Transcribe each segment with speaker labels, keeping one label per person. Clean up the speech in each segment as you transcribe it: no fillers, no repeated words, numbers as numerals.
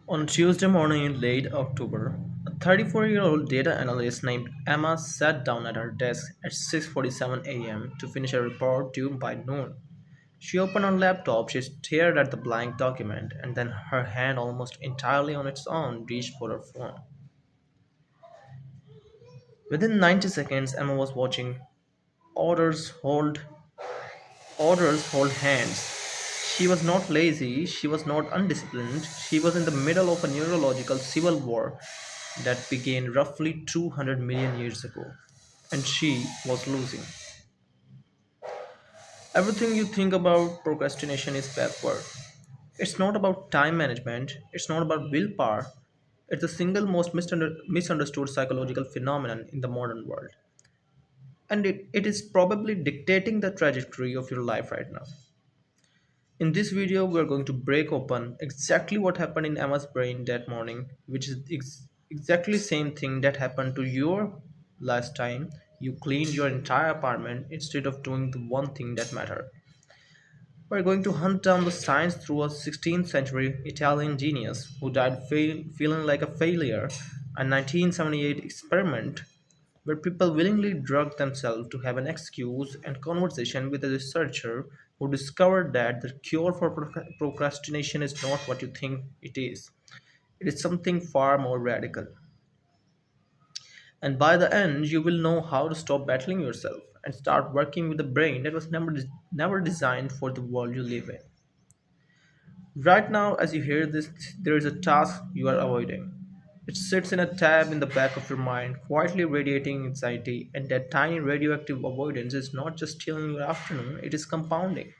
Speaker 1: On Tuesday morning in late October, a 34-year-old data analyst named Emma sat down at her desk at 6:47 a.m. to finish a report due by noon. She opened her laptop, she stared at the blank document, and then her hand almost entirely on its own reached for her phone. Within 90 seconds, Emma was watching orders hold orders hold hands. She was not lazy, she was not undisciplined, she was in the middle of a neurological civil war that began roughly 200 million years ago, and she was losing. Everything you think about procrastination is backward. It's not about time management, it's not about willpower. It's the single most misunderstood psychological phenomenon in the modern world. And it is probably dictating the trajectory of your life right now. In this video, we are going to break open exactly what happened in Emma's brain that morning, which is exactly same thing that happened to your last time you cleaned your entire apartment instead of doing the one thing that mattered. We're going to hunt down the science through a 16th century Italian genius who died feeling like a failure, a 1978 experiment where people willingly drug themselves to have an excuse and conversation with a researcher who discovered that the cure for procrastination is not what you think it is. It is something far more radical. And by the end, you will know how to stop battling yourself and start working with a brain that was never designed for the world you live in. Right now, as you hear this, there is a task you are avoiding. It sits in a tab in the back of your mind, quietly radiating anxiety, and that tiny radioactive avoidance is not just stealing your afternoon, it is compounding.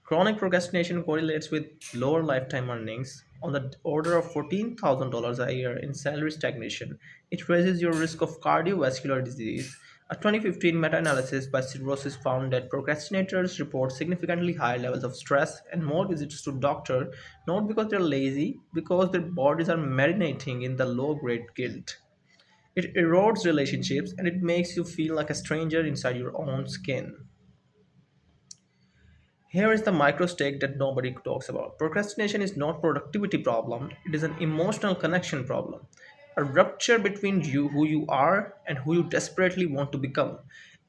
Speaker 1: Chronic procrastination correlates with lower lifetime earnings on the order of $14,000 a year in salary stagnation. It raises your risk of cardiovascular disease. A 2015 meta analysis by Cirrhosis found that procrastinators report significantly higher levels of stress and more visits to doctor not because they're lazy, because their bodies are marinating in the low grade guilt. It erodes relationships and it makes you feel like a stranger inside your own skin. Here is the micro stake that nobody talks about. Procrastination is not productivity problem, it is an emotional connection problem. A rupture between you who you are and who you desperately want to become.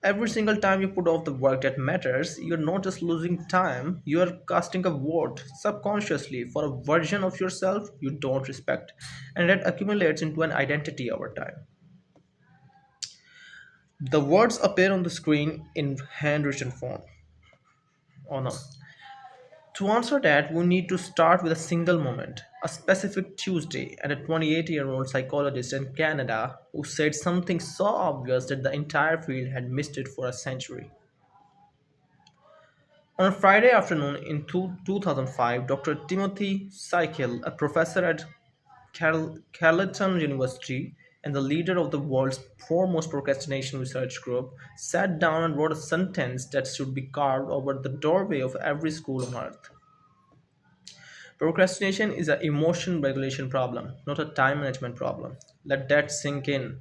Speaker 1: Every single time you put off the work that matters, you're not just losing time, you are casting a vote subconsciously for a version of yourself you don't respect. And that accumulates into an identity over time. The words appear on the screen in handwritten form. Oh no. To answer that, we need to start with a single moment, a specific Tuesday, and a 28-year-old psychologist in Canada who said something so obvious that the entire field had missed it for a century. On a Friday afternoon in 2005, Dr. Timothy Seikel, a professor at Carleton University and the leader of the world's foremost procrastination research group, sat down and wrote a sentence that should be carved over the doorway of every school on earth. Procrastination is an emotion regulation problem, not a time management problem. Let that sink in.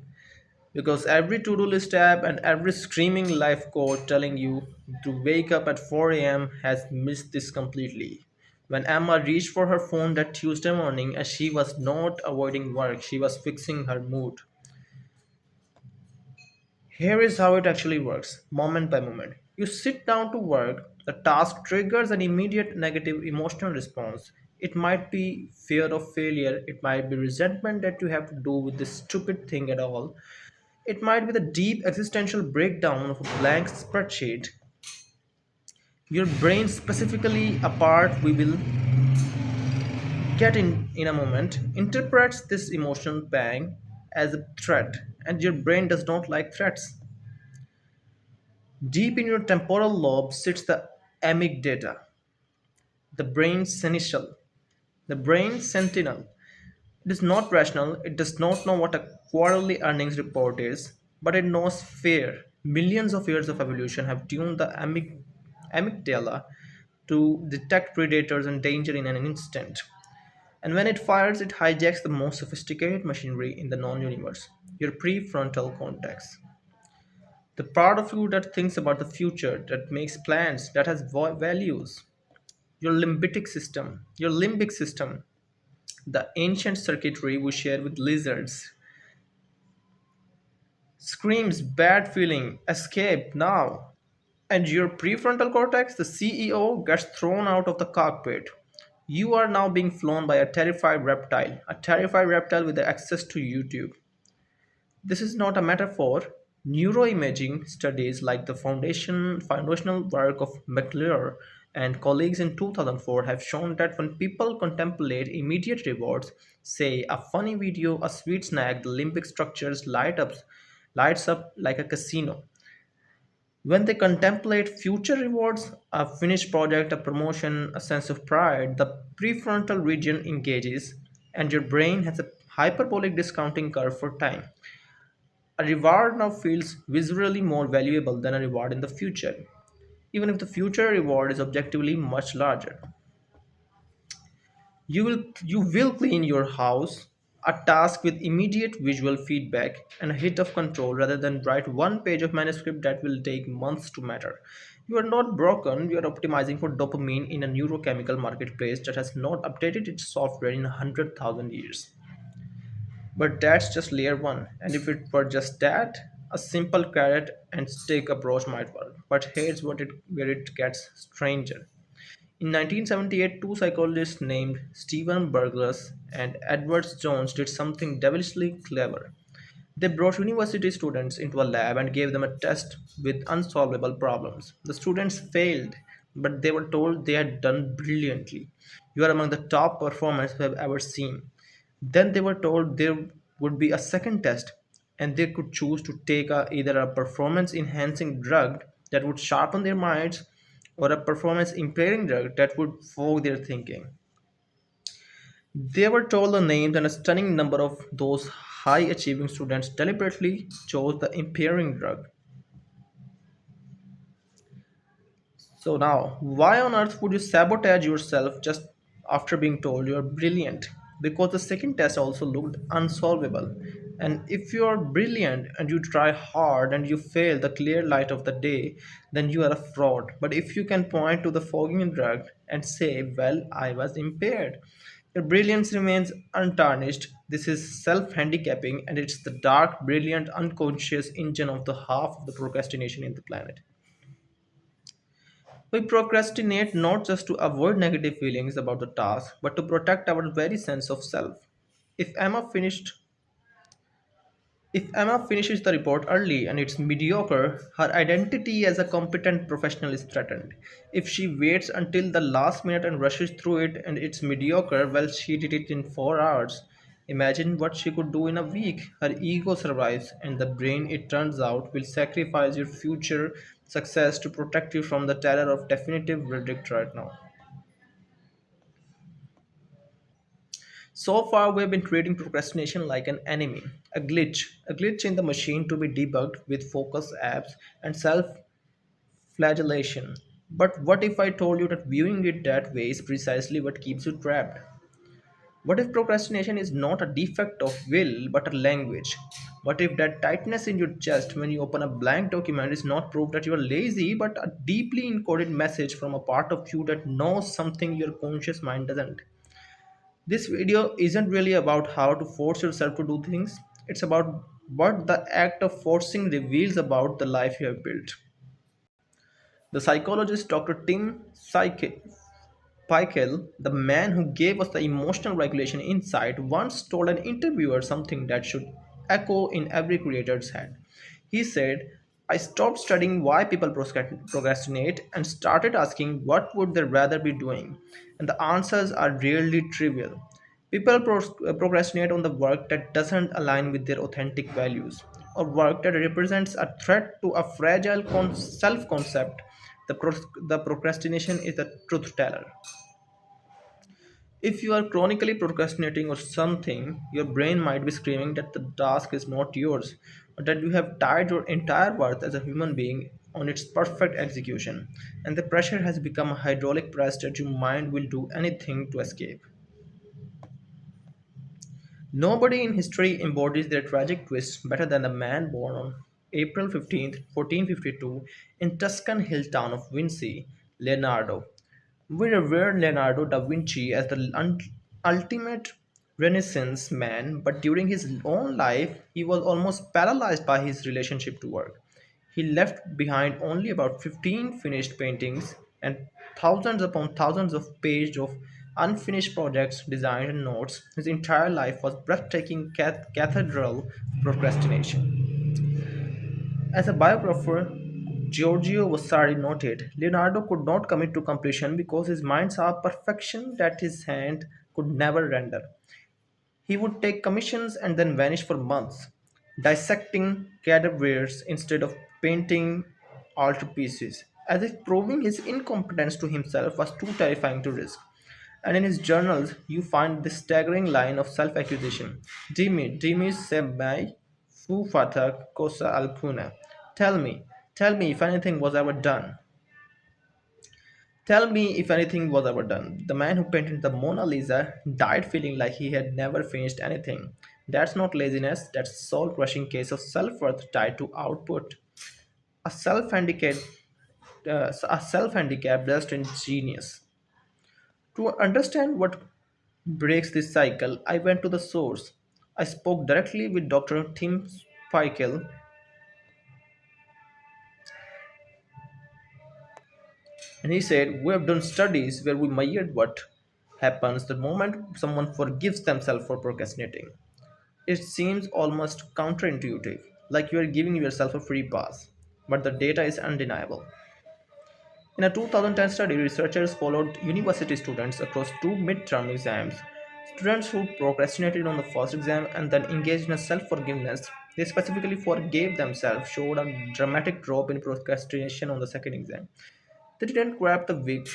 Speaker 1: Because every to do list app and every screaming life coach telling you to wake up at 4 a.m. has missed this completely. When Emma reached for her phone that Tuesday morning, as she was not avoiding work, she was fixing her mood. Here is how it actually works, moment by moment. You sit down to work, the task triggers an immediate negative emotional response. It might be fear of failure, it might be resentment that you have to do with this stupid thing at all. It might be the deep existential breakdown of a blank spreadsheet. Your brain, specifically a part we will get in a moment, interprets this emotional bang as a threat, and your brain does not like threats. Deep in your temporal lobe sits the amygdala, the brain seneschal, the brain sentinel. It is not rational, it does not know what a quarterly earnings report is, but it knows fear. Millions of years of evolution have tuned the amygdala to detect predators and danger in an instant. And when it fires, it hijacks the most sophisticated machinery in the known universe, your prefrontal cortex. The part of you that thinks about the future, that makes plans, that has values. Your limbic system, the ancient circuitry we share with lizards, screams bad feeling, escape now. And your prefrontal cortex, the CEO, gets thrown out of the cockpit. You are now being flown by a terrified reptile with access to YouTube. This is not a metaphor. Neuroimaging studies like the foundational work of McClure and colleagues in 2004 have shown that when people contemplate immediate rewards, say a funny video, a sweet snack, the limbic structures lights up like a casino. When they contemplate future rewards, a finished project, a promotion, a sense of pride, the prefrontal region engages and your brain has a hyperbolic discounting curve for time. A reward now feels visually more valuable than a reward in the future, even if the future reward is objectively much larger. You will clean your house, a task with immediate visual feedback and a hit of control rather than write one page of manuscript that will take months to matter. You are not broken, you are optimizing for dopamine in a neurochemical marketplace that has not updated its software in 100,000 years. But that's just layer one. And if it were just that, a simple carrot and stick approach might work. But here's where it gets stranger. In 1978, two psychologists named Stephen Burgess and Edward Jones did something devilishly clever. They brought university students into a lab and gave them a test with unsolvable problems. The students failed, but they were told they had done brilliantly. You are among the top performers we have ever seen. Then they were told there would be a second test, and they could choose to take either a performance enhancing drug that would sharpen their minds or a performance impairing drug that would fog their thinking. They were told the names, and a stunning number of those high achieving students deliberately chose the impairing drug. So now, why on earth would you sabotage yourself just after being told you're brilliant? Because the second test also looked unsolvable. And if you're brilliant and you try hard and you fail the clear light of the day, then you are a fraud. But if you can point to the fogging drug and say, well, I was impaired, your brilliance remains untarnished. This is self handicapping, and it's the dark, brilliant, unconscious engine of the half of the procrastination in the planet. We procrastinate not just to avoid negative feelings about the task, but to protect our very sense of self. If Emma finished if Emma finishes the report early and it's mediocre, her identity as a competent professional is threatened. If she waits until the last minute and rushes through it and it's mediocre, well, she did it in 4 hours. Imagine what she could do in a week. Her ego survives, and the brain, it turns out, will sacrifice your future success to protect you from the terror of definitive verdict right now. So far, we have been treating procrastination like an enemy, a glitch in the machine to be debugged with focus apps and self flagellation. But what if I told you that viewing it that way is precisely what keeps you trapped? What if procrastination is not a defect of will but a language? What if that tightness in your chest when you open a blank document is not proof that you are lazy but a deeply encoded message from a part of you that knows something your conscious mind doesn't? This video isn't really about how to force yourself to do things, it's about what the act of forcing reveals about the life you have built. The psychologist Dr. Pikel, the man who gave us the emotional regulation insight, once told an interviewer something that should echo in every creator's head. He said, I stopped studying why people procrastinate and started asking what would they rather be doing. And the answers are rarely trivial. People procrastinate on the work that doesn't align with their authentic values, or work that represents a threat to a fragile self concept. The procrastination is the truth teller. If you are chronically procrastinating or something, your brain might be screaming that the task is not yours, or that you have tied your entire worth as a human being on its perfect execution, and the pressure has become a hydraulic press that your mind will do anything to escape. Nobody in history embodies their tragic twist better than the man born on April 15th, 1452, in Tuscan hill town of Vinci, Leonardo. We revere Leonardo da Vinci as the ultimate Renaissance man, but during his own life, he was almost paralyzed by his relationship to work. He left behind only about 15 finished paintings and thousands upon thousands of pages of unfinished projects, designs, and notes. His entire life was breathtaking cathedral procrastination. As a biographer, Giorgio Vasari noted, Leonardo could not commit to completion because his mind saw perfection that his hand could never render. He would take commissions and then vanish for months, dissecting cadavers instead of painting altarpieces, as if proving his incompetence to himself was too terrifying to risk. And in his journals, you find this staggering line of self accusation: Dimmi se mai fu fatta cosa alcuna. Tell me, tell me if anything was ever done. Tell me if anything was ever done. The man who painted the Mona Lisa died feeling like he had never finished anything. That's not laziness, that's a soul crushing case of self worth tied to output. A self handicapped a self handicap dressed in genius. To understand what breaks this cycle, I went to the source. I spoke directly with Dr. Tim Spikel, and he said, we have done studies where we measured what happens the moment someone forgives themselves for procrastinating. It seems almost counterintuitive, like you are giving yourself a free pass, but the data is undeniable. In a 2010 study, researchers followed university students across two midterm exams. Students who procrastinated on the first exam and then engaged in a self forgiveness, they specifically forgave themselves, showed a dramatic drop in procrastination on the second exam. They didn't grab the whip,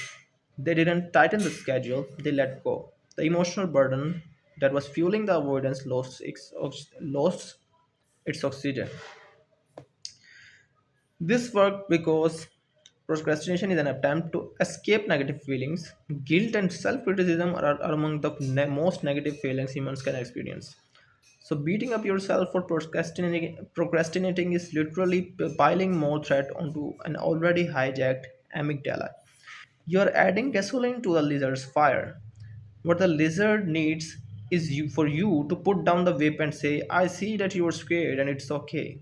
Speaker 1: they didn't tighten the schedule, they let go. The emotional burden that was fueling the avoidance lost its oxygen. This worked because procrastination is an attempt to escape negative feelings. Guilt and self criticism are among the most negative feelings humans can experience. So, beating up yourself for procrastinating is literally piling more threat onto an already hijacked amygdala. You're adding gasoline to the lizard's fire. What the lizard needs is you for you to put down the whip and say, I see that you're scared and it's okay.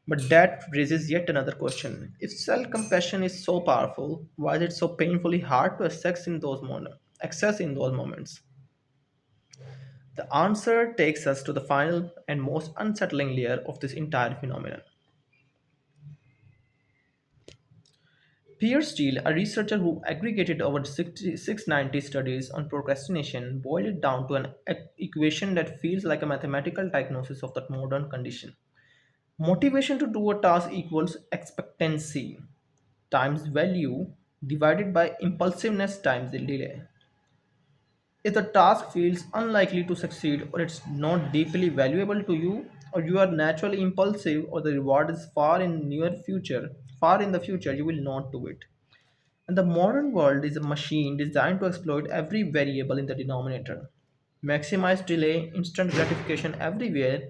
Speaker 1: But that raises yet another question. If self compassion is so powerful, why is it so painfully hard to access in those moments? The answer takes us to the final and most unsettling layer of this entire phenomenon. Pierre Steele, a researcher who aggregated over 690 studies on procrastination, boiled it down to an equation that feels like a mathematical diagnosis of that modern condition. Motivation to do a task equals expectancy times value divided by impulsiveness times the delay. If the task feels unlikely to succeed, or it's not deeply valuable to you, or you are naturally impulsive, or the reward is far in the future, you will not do it. And the modern world is a machine designed to exploit every variable in the denominator. Maximize delay, instant gratification everywhere.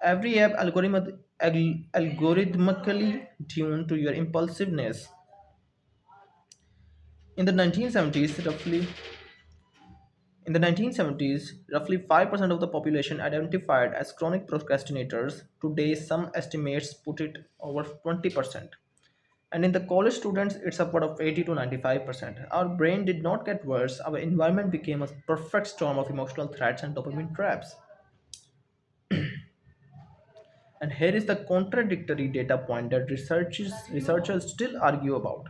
Speaker 1: Every app algorithmically tuned to your impulsiveness. In the 1970s, roughly In the 1970s, roughly 5% of the population identified as chronic procrastinators. Today, some estimates put it over 20%. And in the college students, it's upward of 80 to 95%. Our brain did not get worse, our environment became a perfect storm of emotional threats and dopamine traps. And here is the contradictory data point that researchers still argue about.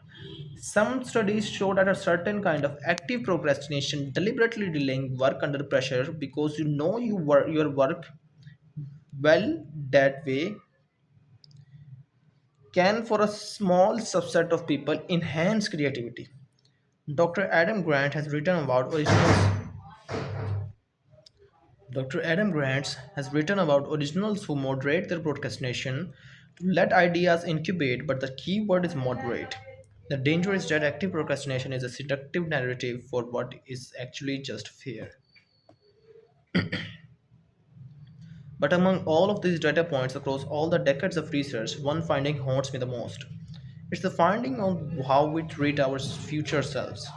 Speaker 1: Some studies show that a certain kind of active procrastination, deliberately delaying work under pressure because you know your work well that way, can, for a small subset of people, enhance creativity. Dr. Adam Grant has written about Dr. Adam Grant has written about originals who moderate their procrastination to let ideas incubate, but the key word is moderate. The danger is that active procrastination is a seductive narrative for what is actually just fear. But among all of these data points across all the decades of research, one finding haunts me the most. It's the finding on how we treat our future selves.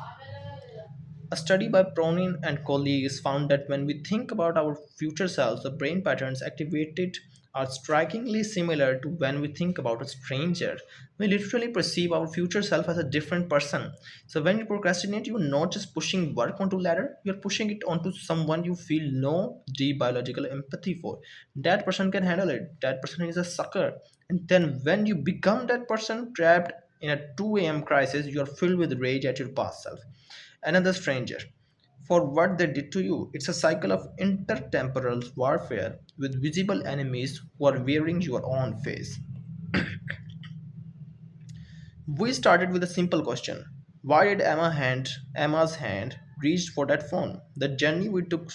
Speaker 1: A study by Pronin and colleagues found that when we think about our future selves, the brain patterns activated are strikingly similar to when we think about a stranger. We literally perceive our future self as a different person. So when you procrastinate, you're not just pushing work onto ladder, you're pushing it onto someone you feel no deep biological empathy for. That person can handle it. That person is a sucker. And then when you become that person trapped in a 2 a.m. crisis, you're filled with rage at your past self another stranger for what they did to you. It's a cycle of intertemporal warfare with visible enemies who are wearing your own face. We started with a simple question. Why did Emma's hand reach for that phone? The journey we took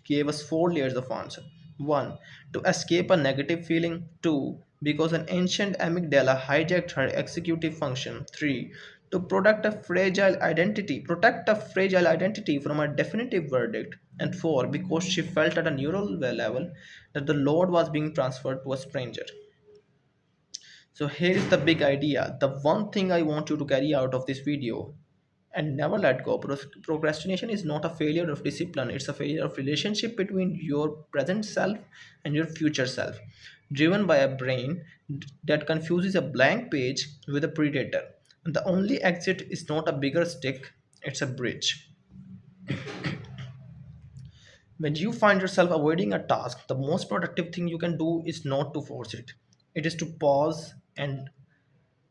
Speaker 1: gave us four layers of answer. One, to escape a negative feeling. Two, because an ancient amygdala hijacked her executive function. Three, to protect a fragile identity from a definitive verdict. And four, because she felt at a neural level that the load was being transferred to a stranger. So here is the big idea. The one thing I want you to carry out of this video and never let go. Procrastination is not a failure of discipline. It's a failure of relationship between your present self and your future self, driven by a brain that confuses a blank page with a predator. And the only exit is not a bigger stick, it's a bridge. When you find yourself avoiding a task, the most productive thing you can do is not to force it. It is to pause and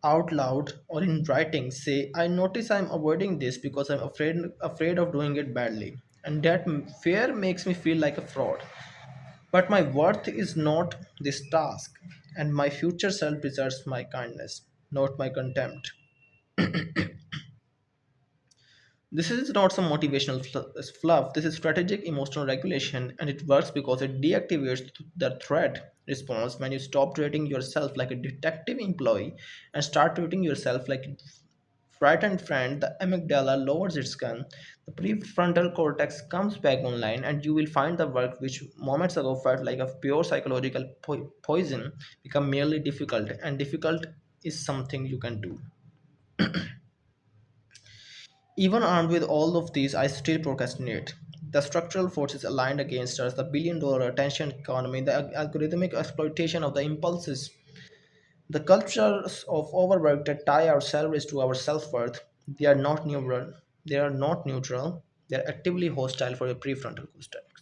Speaker 1: out loud or in writing say I notice I'm avoiding this because I'm afraid of doing it badly, and that fear makes me feel like a fraud, but my worth is not this task, and my future self deserves my kindness, not my contempt. This is not some motivational fluff. This is strategic emotional regulation, and it works because it deactivates the threat response when you stop treating yourself like a detective employee and start treating yourself like a frightened friend. The amygdala lowers its gun, the prefrontal cortex comes back online, and you will find the work which moments ago felt like a pure psychological poison become merely difficult, and difficult is something you can do. Even armed with all of these, I still procrastinate. The structural forces aligned against us, the billion-dollar attention economy, the algorithmic exploitation of the impulses, the cultures of overwork that tie our salaries to our self-worth, they are not neutral. They are not neutral. They are actively hostile for your prefrontal cortex.